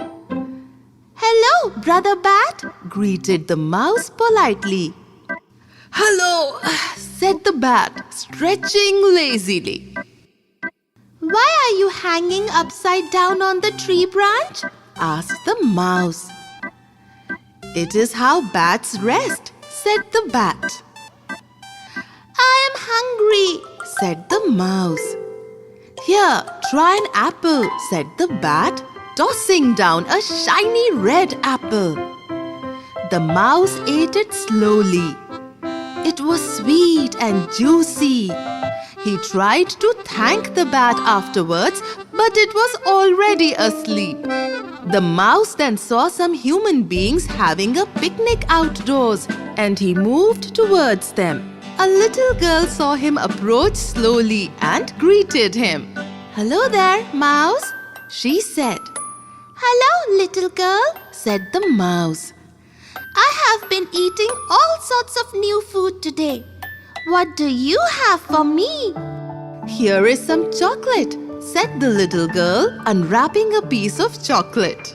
[SPEAKER 2] Hello, Brother Bat.
[SPEAKER 1] Greeted the mouse politely. "Hello," said the bat, stretching lazily.
[SPEAKER 2] Why are you hanging upside down on the tree branch?
[SPEAKER 1] asked the mouse. "It is how bats rest," said the bat.
[SPEAKER 2] I am hungry,
[SPEAKER 1] said the mouse. "Here, try an apple," said the bat, tossing down a shiny red apple. The mouse ate it slowly. It was sweet and juicy. He tried to thank the bat afterwards, but it was already asleep. The mouse then saw some human beings having a picnic outdoors, and he moved towards them. A little girl saw him approach slowly and greeted him. "Hello there, mouse," she said.
[SPEAKER 2] Hello, little girl,
[SPEAKER 1] Said the mouse.
[SPEAKER 2] I have been eating all sorts of new food today. What do you have for me?
[SPEAKER 1] "Here is some chocolate," said the little girl, unwrapping a piece of chocolate.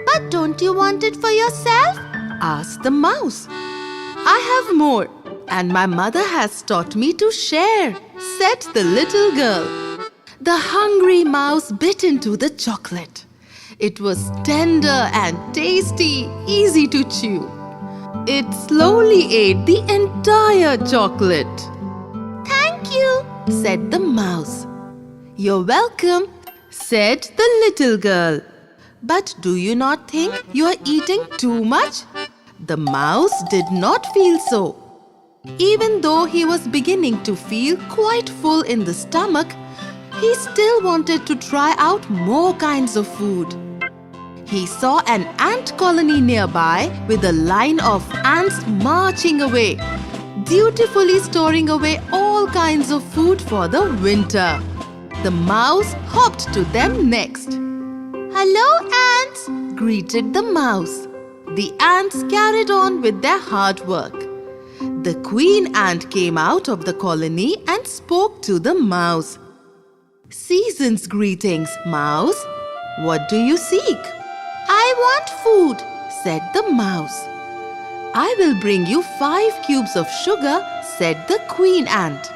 [SPEAKER 2] But don't you want it for yourself?
[SPEAKER 1] Asked the mouse. "I have more, and my mother has taught me to share," said the little girl. The hungry mouse bit into the chocolate. It was tender and tasty, easy to chew. It slowly ate the entire chocolate.
[SPEAKER 2] Thank you,
[SPEAKER 1] Said the mouse. "You're welcome," said the little girl. "But do you not think you are eating too much?" The mouse did not feel so. Even though he was beginning to feel quite full in the stomach, he still wanted to try out more kinds of food. He saw an ant colony nearby with a line of ants marching away, dutifully storing away all kinds of food for the winter. The mouse hopped to them next.
[SPEAKER 2] hello, ants.
[SPEAKER 1] Greeted the mouse. The ants carried on with their hard work. The queen ant came out of the colony and spoke to the mouse. "Season's greetings, mouse. What do you seek?"
[SPEAKER 2] I want food,
[SPEAKER 1] said the mouse. "I will bring you 5 cubes of sugar," said the queen ant.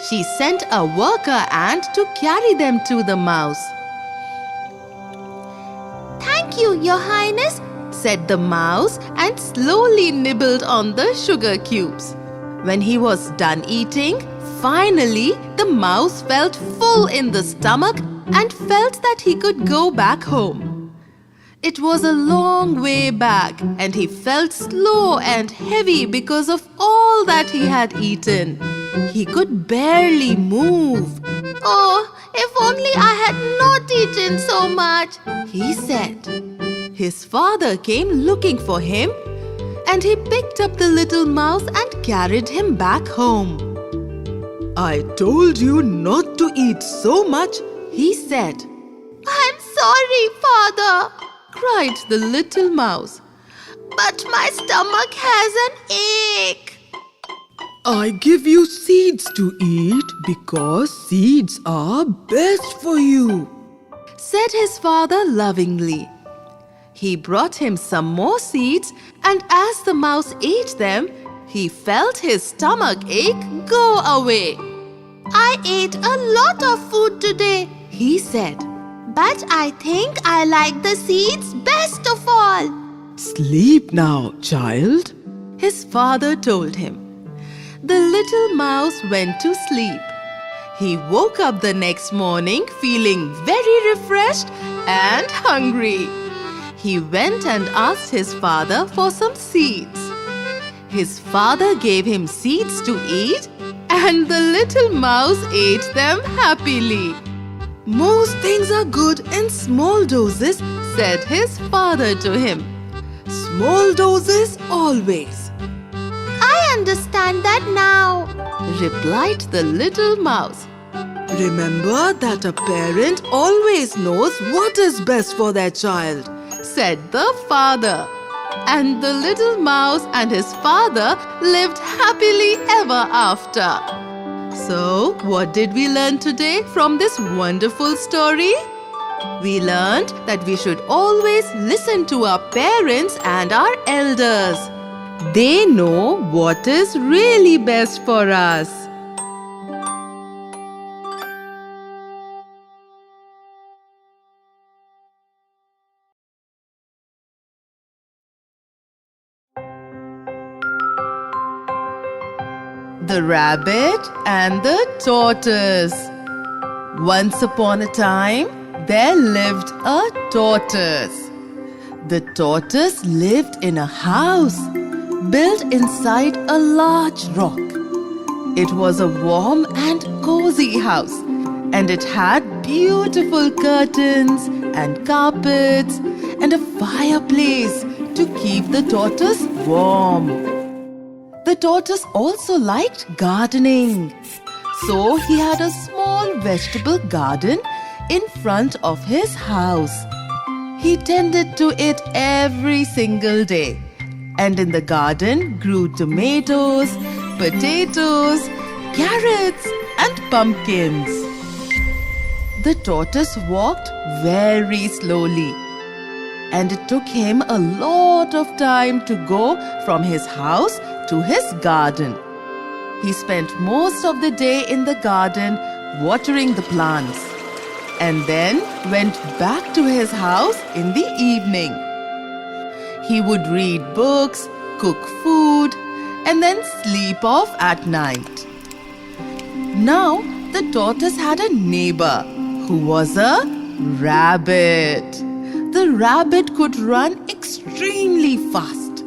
[SPEAKER 1] She sent a worker ant to carry them to the mouse.
[SPEAKER 2] Thank you, Your Highness,
[SPEAKER 1] said the mouse and slowly nibbled on the sugar cubes. When he was done eating, finally the mouse felt full in the stomach and felt that he could go back home. It was a long way back and he felt slow and heavy because of all that he had eaten. He could barely move.
[SPEAKER 2] Oh, if only I had not eaten so much,
[SPEAKER 1] he said. His father came looking for him and he picked up the little mouse and carried him back home.
[SPEAKER 3] I told you not to eat so much,
[SPEAKER 1] he said.
[SPEAKER 2] I'm sorry, Father,
[SPEAKER 1] cried the little mouse.
[SPEAKER 2] but my stomach has an ache.
[SPEAKER 3] I give you seeds to eat because seeds are best for you,
[SPEAKER 1] said his father lovingly. He brought him some more seeds, and as the mouse ate them, he felt his stomach ache go away.
[SPEAKER 2] I ate a lot of food today,
[SPEAKER 1] He said,
[SPEAKER 2] but I think I like the seeds best of all.
[SPEAKER 3] Sleep now, child.
[SPEAKER 1] his father told him. The little mouse went to sleep. He woke up the next morning feeling very refreshed and hungry. He went and asked his father for some seeds. His father gave him seeds to eat, and the little mouse ate them happily. Most things are good in small doses, said his father to him. Small doses always,
[SPEAKER 2] I understand that now.
[SPEAKER 1] replied the little mouse.
[SPEAKER 3] Remember that a parent always knows what is best for their child,
[SPEAKER 1] said the father. And the little mouse and his father lived happily ever after. So, what did we learn today from this wonderful story? We learned that we should always listen to our parents and our elders. They know what is really best for us. The Rabbit and the Tortoise. Once upon a time, there lived a tortoise. The tortoise lived in a house built inside a large rock. It was a warm and cozy house, and it had beautiful curtains and carpets and a fireplace to keep the tortoise warm. The tortoise also liked gardening, so he had a small vegetable garden in front of his house. He tended to it every single day, and in the garden grew tomatoes, potatoes, carrots, and pumpkins. The tortoise walked very slowly, and it took him a lot of time to go from his house to his garden. He spent most of the day in the garden watering the plants, and then went back to his house in the evening. He would read books, cook food, and then sleep off at night. Now, the tortoise had a neighbor who was a rabbit. The rabbit could run extremely fast,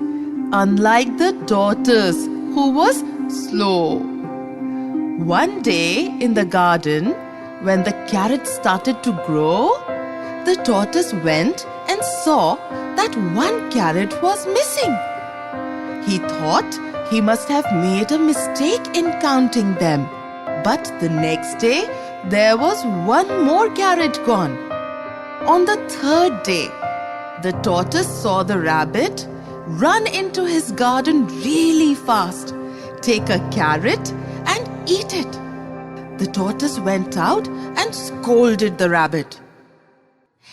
[SPEAKER 1] unlike the tortoise who was slow. One day in the garden, when the carrots started to grow, the tortoise went and saw that one carrot was missing. He thought he must have made a mistake in counting them. But the next day, there was one more carrot gone. On the third day, the tortoise saw the rabbit run into his garden really fast, take a carrot and eat it. The tortoise went out and scolded the rabbit.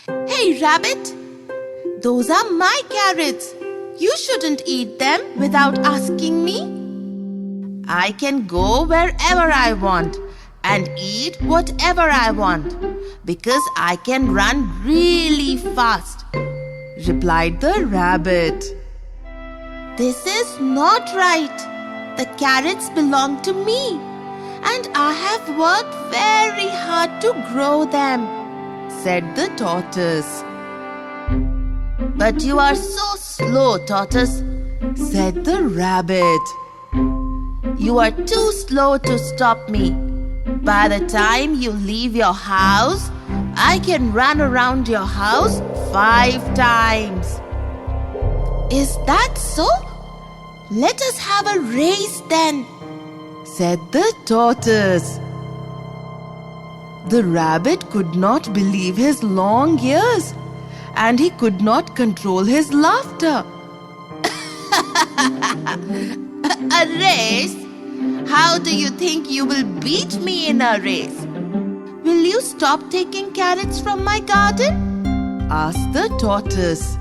[SPEAKER 2] Hey, rabbit, those are my carrots. You shouldn't eat them without asking me. I can go wherever I want and eat whatever I want because I can run really fast, replied the rabbit. This is not right. The carrots belong to me, and I have worked very hard to grow them, said the tortoise. But you are so slow, tortoise, said the rabbit. You are too slow to stop me. By the time you leave your house, I can run around your house 5 times. Is that so? Let us have a race then,
[SPEAKER 1] said the tortoise. The rabbit could not believe his long ears, and he could not control his laughter.
[SPEAKER 2] A race? How do you think you will beat me in a race? Will you stop taking carrots from my garden?
[SPEAKER 1] asked the tortoise.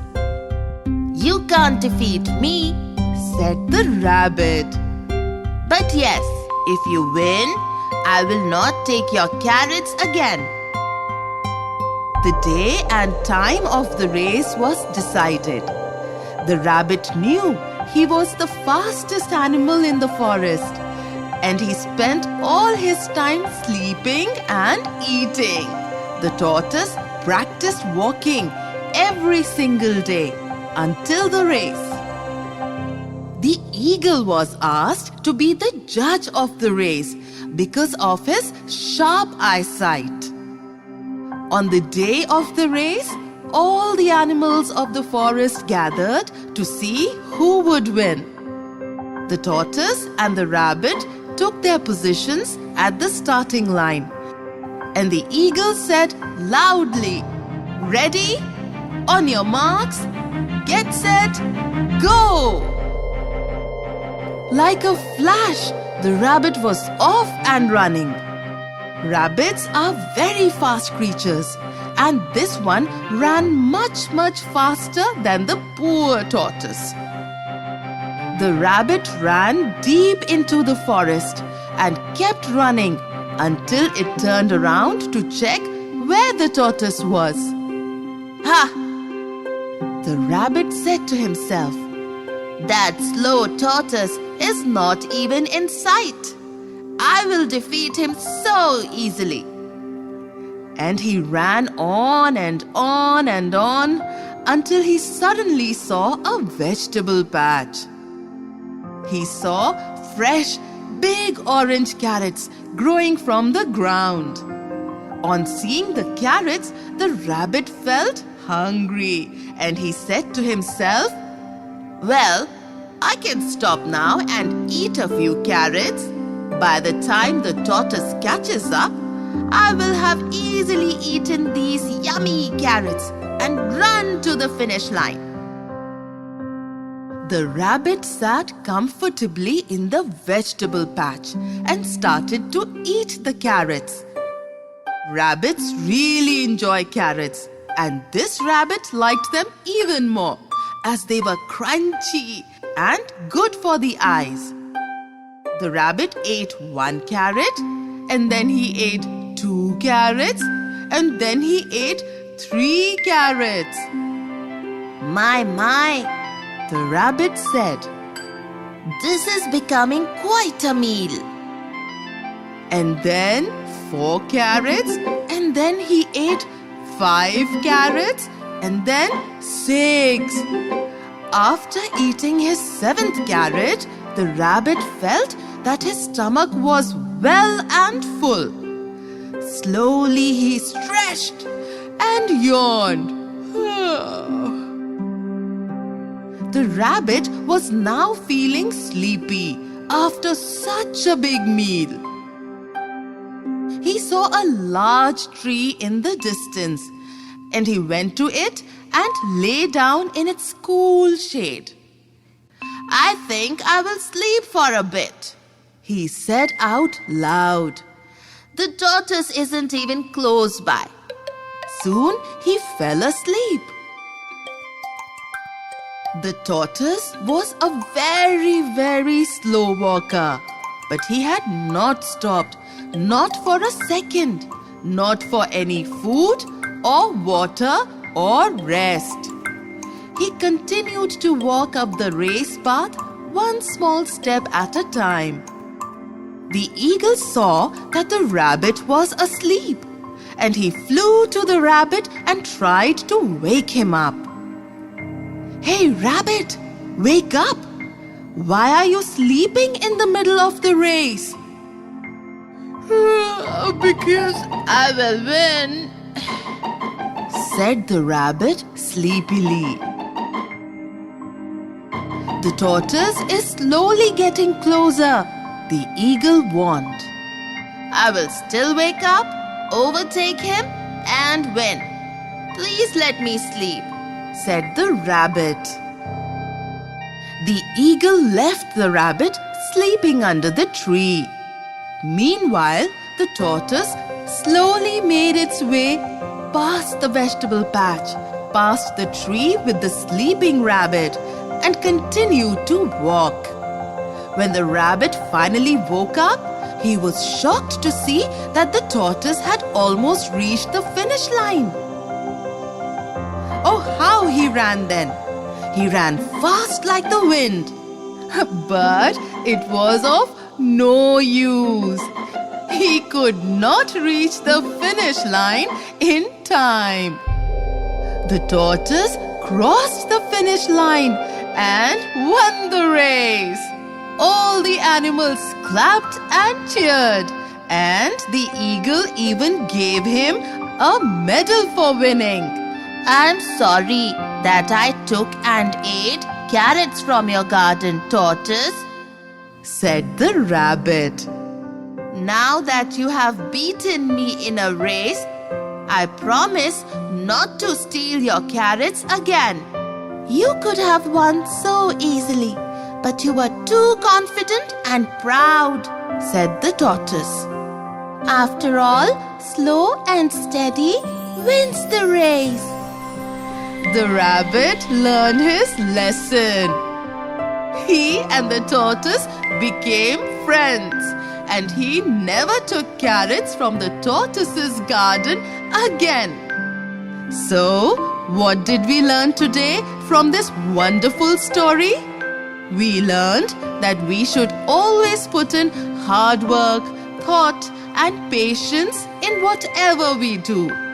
[SPEAKER 2] You can't defeat me,
[SPEAKER 1] Said the rabbit.
[SPEAKER 2] but yes, if you win, I will not take your carrots again.
[SPEAKER 1] The day and time of the race was decided. The rabbit knew he was the fastest animal in the forest, and he spent all his time sleeping and eating. The tortoise practiced walking every single day until the race. The eagle was asked to be the judge of the race because of his sharp eyesight. On the day of the race, all the animals of the forest gathered to see who would win. The tortoise and the rabbit took their positions at the starting line, and the eagle said loudly, "Ready? On your marks, get set, go!" Like a flash, the rabbit was off and running. Rabbits are very fast creatures, and this one ran much faster than the poor tortoise. The rabbit ran deep into the forest and kept running until it turned around to check where the tortoise was.
[SPEAKER 2] Ha!
[SPEAKER 1] The rabbit said to himself,
[SPEAKER 2] That slow tortoise is not even in sight. I will defeat him so easily.
[SPEAKER 1] and he ran on and on and on until he suddenly saw a vegetable patch. He saw fresh, big orange carrots growing from the ground. On seeing the carrots, the rabbit felt hungry, and he said to himself,
[SPEAKER 2] Well, I can stop now and eat a few carrots. By the time the tortoise catches up, I will have easily eaten these yummy carrots and run to the finish line.
[SPEAKER 1] The rabbit sat comfortably in the vegetable patch and started to eat the carrots. Rabbits really enjoy carrots, and this rabbit liked them even more as they were crunchy and good for the eyes. The rabbit ate 1 carrot, and then he ate 2 carrots, and then he ate 3 carrots.
[SPEAKER 2] My,
[SPEAKER 1] The rabbit said,
[SPEAKER 2] this is becoming quite a meal.
[SPEAKER 1] and then 4 carrots, and then he ate 5 carrots, and then 6. After eating his 7th carrot, the rabbit felt that his stomach was well and full. Slowly he stretched and yawned. The rabbit was now feeling sleepy after such a big meal. He saw a large tree in the distance, and he went to it and lay down in its cool shade.
[SPEAKER 2] I think I will sleep for a bit.
[SPEAKER 1] He said out loud.
[SPEAKER 2] The tortoise isn't even close by.
[SPEAKER 1] Soon he fell asleep. The tortoise was a very slow walker, but he had not stopped, not for a second, not for any food or water or rest. He continued to walk up the race path, one small step at a time. The eagle saw that the rabbit was asleep, and he flew to the rabbit and tried to wake him up. "Hey, rabbit, wake up! Why are you sleeping in the middle of the race?"
[SPEAKER 2] Because I will win,
[SPEAKER 1] said the rabbit sleepily. The tortoise is slowly getting closer, the eagle warned.
[SPEAKER 2] I will still wake up, overtake him, and win. Please let me sleep,
[SPEAKER 1] said the rabbit. The eagle left the rabbit sleeping under the tree. Meanwhile, the tortoise slowly made its way past the vegetable patch, past the tree with the sleeping rabbit, and continued to walk. When the rabbit finally woke up, he was shocked to see that the tortoise had almost reached the finish line. Oh, how he ran then! He ran fast like the wind. But it was of no use. He could not reach the finish line in time. The tortoise crossed the finish line and won the race. All the animals clapped and cheered, and the eagle even gave him a medal for winning.
[SPEAKER 2] I'm sorry that I took and ate carrots from your garden, tortoise,
[SPEAKER 1] said the rabbit.
[SPEAKER 2] Now that you have beaten me in a race, I promise not to steal your carrots again. You could have won so easily, but you were too confident and proud, said the tortoise. After all, slow and steady wins the race.
[SPEAKER 1] The rabbit learned his lesson. He and the tortoise became friends, and he never took carrots from the tortoise's garden again. So, what did we learn today from this wonderful story? We learned that we should always put in hard work, thought, and patience in whatever we do.